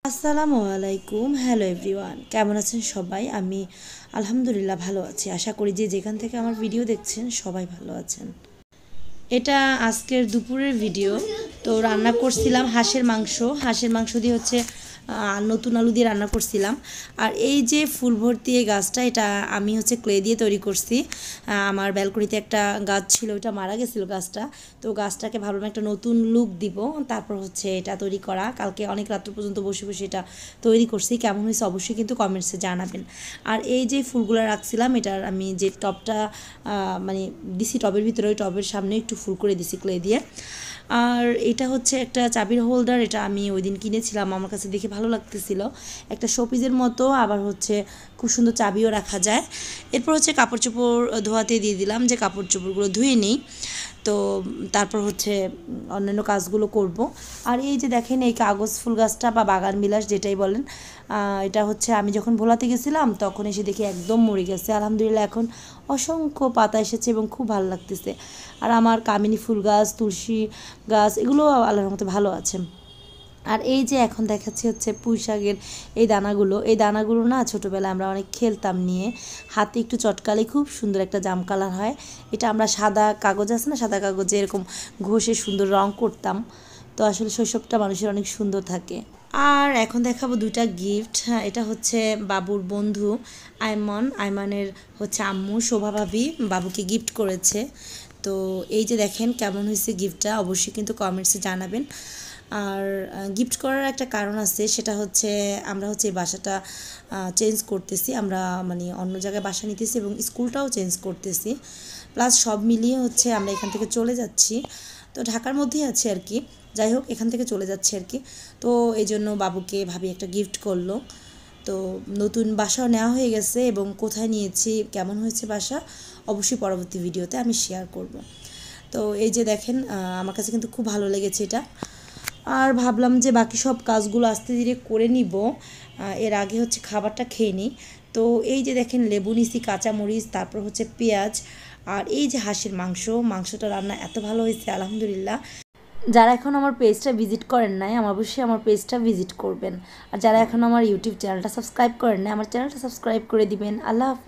আসসালামু আলাইকুম। Hello everyone, কেমন আছেন সবাই? আমি আলহামদুলিল্লাহ ভালো আছি। আশা করি যে যেখান থেকে আমার ভিডিও দেখছেন সবাই ভালো আছেন। এটা আজকের দুপুরের ভিডিও। তো রান্না করছিলাম হাঁসের মাংস দিয়ে হচ্ছে নতুন আলু দিয়ে রান্না করছিলাম। আর এই যে ফুল ভর্তি এই গাছটা, এটা আমি হচ্ছে ক্লে দিয়ে তৈরি করছি। আমার ব্যালকনিতে একটা গাছ ছিল, ওটা মারা গেছিলো গাছটা। তো গাছটাকে ভাবলাম একটা নতুন লুক দিব, তারপর হচ্ছে এটা তৈরি করা। কালকে অনেক রাত্র পর্যন্ত বসে বসে এটা তৈরি করছি। কেমন হয়েছে অবশ্যই কিন্তু কমেন্টসে জানাবেন। আর এই যে ফুলগুলো রাখছিলাম, এটার আমি যে টবটা মানে দিছি টবের ভিতরে, ওই টবের সামনে একটু ফুল করে দিছি ক্লে দিয়ে। আর এটা হচ্ছে একটা চাবির হোল্ডার, এটা আমি ওই দিন কিনেছিলাম, আমার কাছে দেখে ভালো লাগতেছিল। একটা শোপিসের মতো, আবার হচ্ছে খুব সুন্দর চাবিও রাখা যায়। এরপর হচ্ছে কাপড় চোপড় ধোয়াতে দিয়ে দিলাম, যে কাপড় চোপড়গুলো ধুয়ে নিই। তো তারপর হচ্ছে অন্যান্য কাজগুলো করব। আর এই যে দেখেন এই কাগজ ফুল গাছটা বা বাগান বিলাস যেটাই বলেন, এটা হচ্ছে আমি যখন ভোলাতে গেছিলাম তখন এসে দেখি একদম মরে গেছে। আলহামদুলিল্লাহ এখন অসংখ্য পাতা এসেছে এবং খুব ভালো লাগতেছে। আর আমার কামিনী ফুল গাছ, তুলসী গাছ, এগুলো আল্লাহর মতো ভালো আছে। আর এই যে এখন দেখাচ্ছি হচ্ছে পুঁই শাকের এই দানাগুলো না ছোটোবেলায় আমরা অনেক খেলতাম নিয়ে, হাতে একটু চটকালে খুব সুন্দর একটা জাম কালার হয়। এটা আমরা সাদা কাগজ আছে না, সাদা কাগজে এরকম ঘষে সুন্দর রং করতাম। তো আসলে শৈশবটা মানুষের অনেক সুন্দর থাকে। আর এখন দেখাবো দুইটা গিফট। হ্যাঁ, এটা হচ্ছে বাবুর বন্ধু আইমানের হচ্ছে আম্মু শোভা ভাবি বাবুকে গিফট করেছে। তো এই যে দেখেন কেমন হয়েছে গিফটটা, অবশ্যই কিন্তু কমেন্টসে জানাবেন। আর গিফট করার একটা কারণ আছে, সেটা হচ্ছে আমরা হচ্ছে এই বাসাটা চেঞ্জ করতেছি, আমরা মানে অন্য জায়গায় বাসা নিতেছি এবং স্কুলটাও চেঞ্জ করতেছি। প্লাস সব মিলিয়ে হচ্ছে আমরা এখান থেকে চলে যাচ্ছি। তো ঢাকার মধ্যেই আছি আর কি, যাই হোক এখান থেকে চলে যাচ্ছে আর কি। তো এই জন্য বাবুকে ভাবি একটা গিফট করলো। তো নতুন বাসাও নেওয়া হয়ে গেছে এবং কোথায় নিয়েছি, কেমন হয়েছে বাসা, অবশ্যই পরবর্তী ভিডিওতে আমি শেয়ার করব। তো এই যে দেখেন আমার কাছে কিন্তু খুব ভালো লেগেছে এটা। আর ভাবলাম যে বাকি সব কাজগুলো আস্তে ধীরে করে নিব, এর আগে হচ্ছে খাবারটা খেয়ে নিই। তো এই যে দেখেন লেবু নিছি, কাঁচামরিচ, তারপর হচ্ছে পেঁয়াজ। আর এই যে মাংসটা রান্না এত ভালো হয়েছে আলহামদুলিল্লাহ। যারা এখন আমার পেজটা ভিজিট করেন নাই, আমার অবশ্যই আমার পেজটা ভিজিট করবেন। আর যারা এখন আমার ইউটিউব চ্যানেলটা সাবস্ক্রাইব করেন নাই, আমার চ্যানেলটা সাবস্ক্রাইব করে দিবেন। আল্লাহ হাফেজ।